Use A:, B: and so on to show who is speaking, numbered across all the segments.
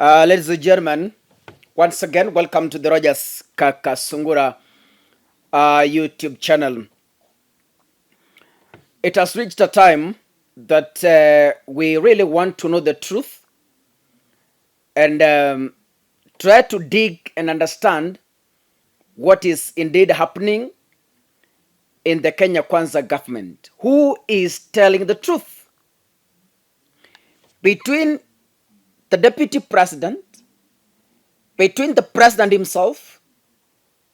A: Ladies and gentlemen, once again, welcome to the Rogers Kakasungura YouTube channel. It has reached a time that we really want to know the truth and try to dig and understand what is indeed happening in the Kenya Kwanza government. Who is telling the truth? Between the deputy president, between the president himself,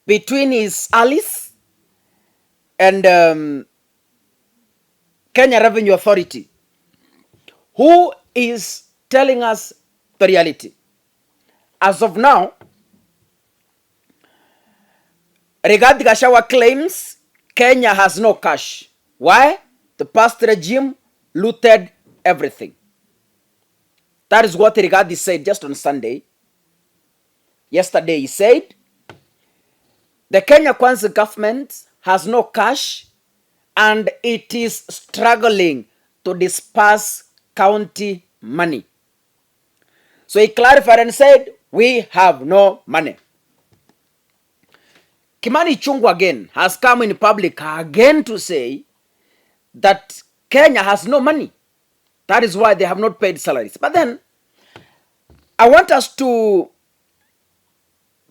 A: between his allies, and Kenya Revenue Authority. Who is telling us the reality? As of now, Rigathi Gachagua claims Kenya has no cash. Why? The past regime looted everything. That is what Rigathi said just on Sunday. Yesterday he said, the Kenya Kwanza government has no cash and it is struggling to disperse county money. So he clarified and said, we have no money. Kimani Ichung'wah again has come in public again to say that Kenya has no money. That is why they have not paid salaries. But then, I want us to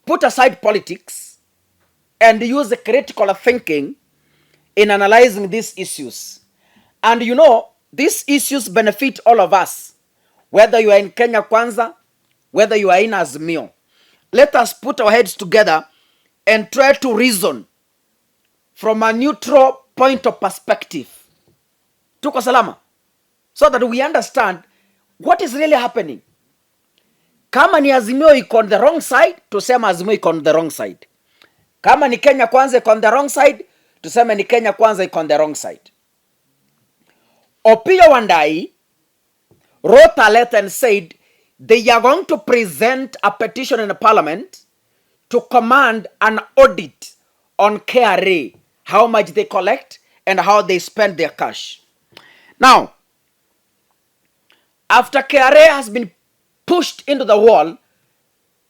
A: put aside politics and use the critical thinking in analyzing these issues. And you know, these issues benefit all of us, whether you are in Kenya Kwanza, whether you are in Azimio. Let us put our heads together and try to reason from a neutral point of perspective. Tuko salama. So that we understand what is really happening. Kama ni Azimio iko on the wrong side, tuseme Azimio iko on the wrong side. Kama ni Kenya Kwanza iko on the wrong side, tuseme ni Kenya Kwanza iko on the wrong side. Opiyo Wandayi wrote a letter and said they are going to present a petition in the parliament to command an audit on KRA, how much they collect and how they spend their cash. Now, after KRA has been pushed into the wall,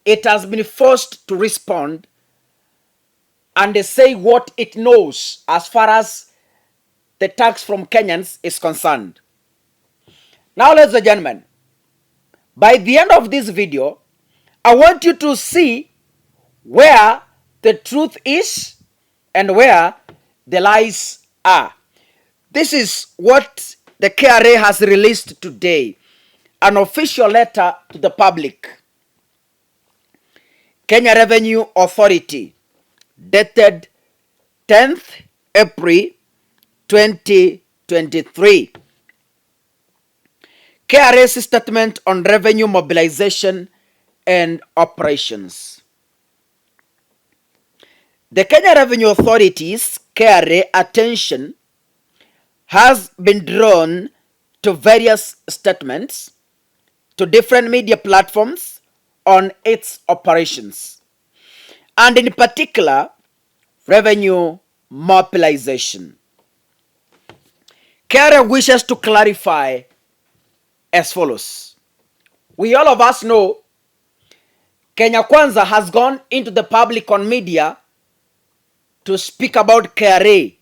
A: it has been forced to respond and they say what it knows as far as the tax from Kenyans is concerned. Now, ladies and gentlemen, by the end of this video, I want you to see where the truth is and where the lies are. This is what the KRA has released today, an official letter to the public. Kenya Revenue Authority, dated 10th April 2023. KRA's statement on revenue mobilization and operations. The Kenya Revenue Authority's KRA attention has been drawn to various statements to different media platforms on its operations, and in particular, revenue mobilization. KRA wishes to clarify as follows. We all of us know Kenya Kwanza has gone into the public on media to speak about KRA.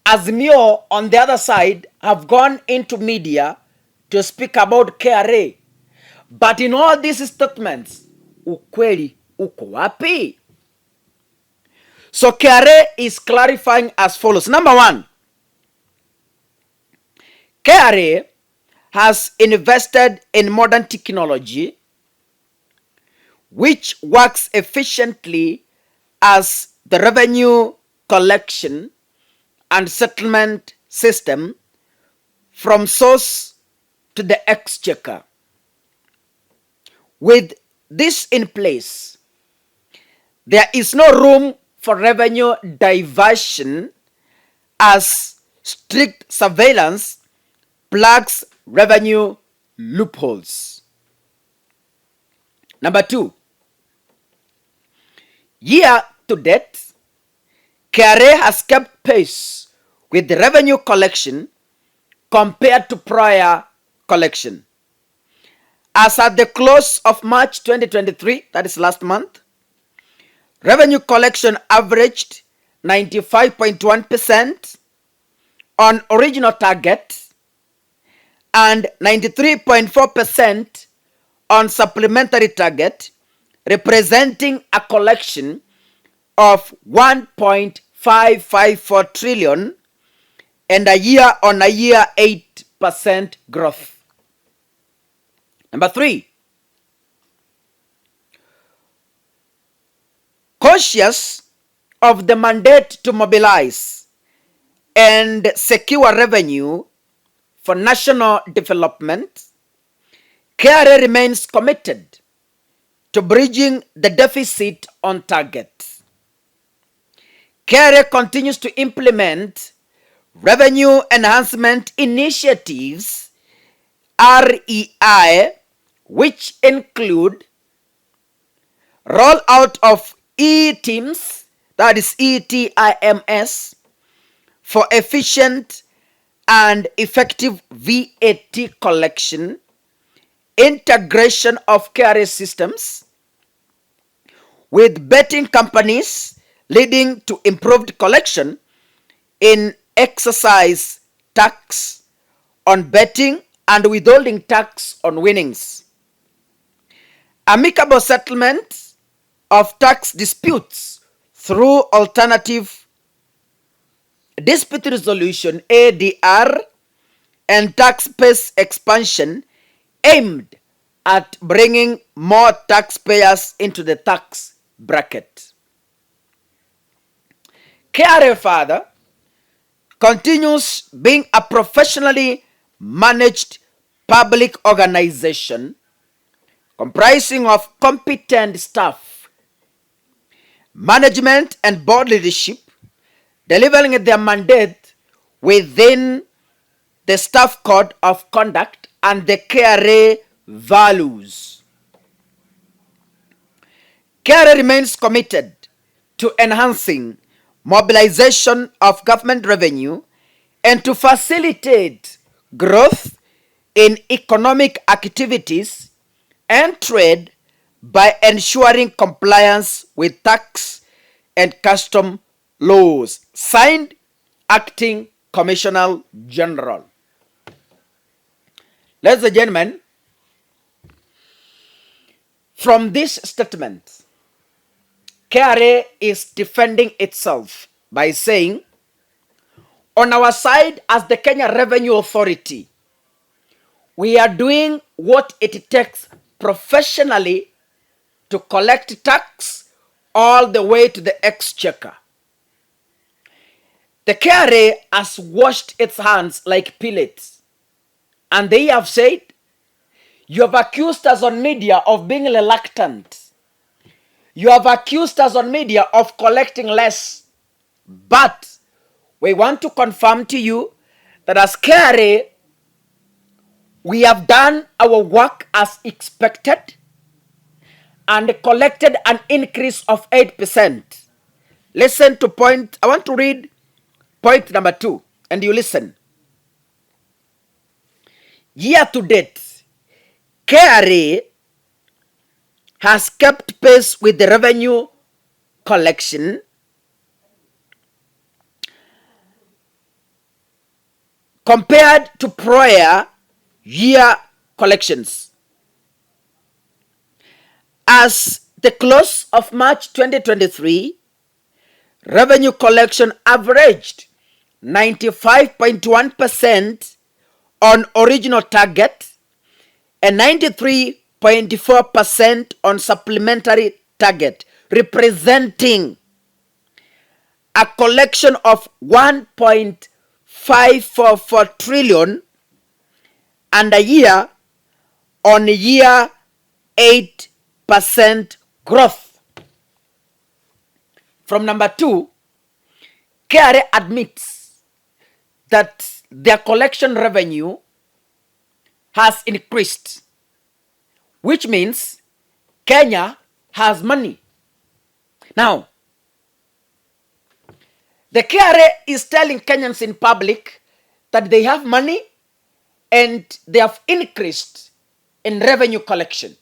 A: Azimio, on the other side, have gone into media to speak about KRA. But in all these statements, ukweli uko wapi? So KRA is clarifying as follows. Number one, KRA has invested in modern technology which works efficiently as the revenue collection and settlement system from source to the exchequer. With this in place, there is no room for revenue diversion as strict surveillance plugs revenue loopholes. Number two, year to date, KRA has kept pace with the revenue collection compared to prior collection. As at the close of March 2023, that is last month, revenue collection averaged 95.1% on original target and 93.4% on supplementary target, representing a collection of 1.554 trillion and a year-on-year 8% growth. Number 3, conscious of the mandate to mobilize and secure revenue for national development, KRA remains committed to bridging the deficit on target. KRA continues to implement revenue enhancement initiatives, REI, which include rollout of e-teams, that is ETIMS, for efficient and effective VAT collection, integration of KRA systems with betting companies leading to improved collection in excise tax on betting and withholding tax on winnings. Amicable settlement of tax disputes through alternative dispute resolution ADR and tax base expansion aimed at bringing more taxpayers into the tax bracket. KRA further continues being a professionally managed public organization comprising of competent staff, management and board leadership, delivering their mandate within the staff code of conduct and the KRA values. KRA remains committed to enhancing mobilization of government revenue and to facilitate growth in economic activities and trade by ensuring compliance with tax and custom laws. Signed, Acting Commissioner General. Ladies and gentlemen, from this statement, KRA is defending itself by saying, on our side as the Kenya Revenue Authority, we are doing what it takes professionally to collect tax all the way to the exchequer. The KRA has washed its hands like pellets, and they have said, you have accused us on media of being reluctant. You have accused us on media of collecting less. But we want to confirm to you that as KRA, we have done our work as expected and collected an increase of 8%. Listen to point, I want to read point number 2, and you listen. Year to date, KRA has kept pace with the revenue collection compared to prior year collections. As the close of March 2023, revenue collection averaged 95.1% on original target and 93.4% on supplementary target, representing a collection of 1.544 trillion and a year-on-year 8% growth. From number 2, KRA admits that their collection revenue has increased, which means Kenya has money. Now, the KRA is telling Kenyans in public that they have money and they have increased in revenue collection.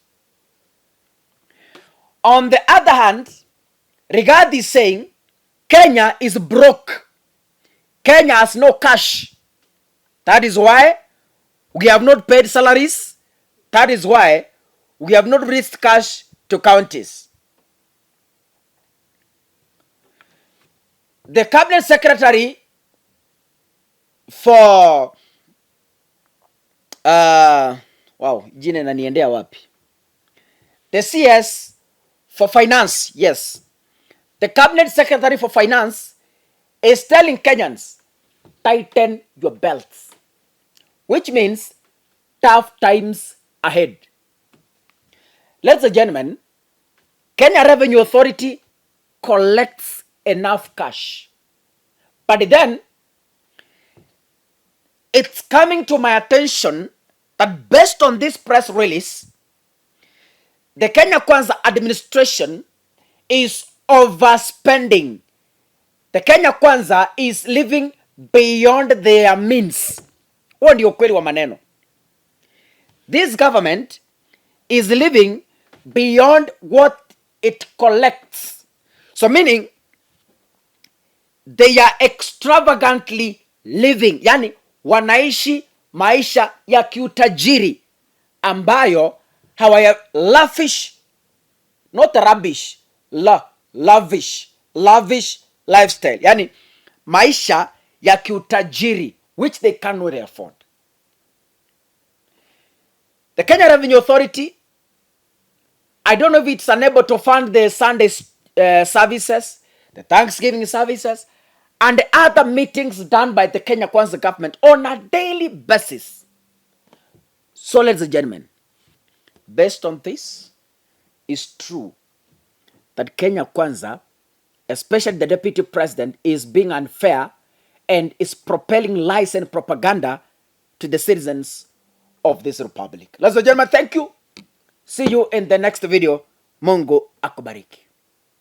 A: On the other hand, Rigathi is saying Kenya is broke. Kenya has no cash. That is why we have not paid salaries. That is why we have not released cash to counties. The cabinet secretary for jina naniendea wapi? The CS for finance, yes. The cabinet secretary for finance is telling Kenyans, tighten your belts, which means tough times ahead. Ladies and gentlemen, Kenya Revenue Authority collects enough cash, but then it's coming to my attention that based on this press release, the Kenya Kwanza administration is overspending. The Kenya Kwanza is living beyond their means. Huo ndio ukweli wa maneno. This government is living beyond what it collects. So meaning they are extravagantly living. Yani wanaishi maisha ya kiutajiri ambayo hawaya lavish, not rubbish, lavish lifestyle. Yani maisha ya kiutajiri which they cannot afford. The Kenya Revenue Authority, I don't know if it's unable to fund the Sunday services, the Thanksgiving services, and the other meetings done by the Kenya Kwanza government on a daily basis. So, ladies and gentlemen, based on this, it's true that Kenya Kwanza, especially the deputy president, is being unfair and is propelling lies and propaganda to the citizens of this republic. Ladies and gentlemen, thank you. See you in the next video. Mungu akubariki.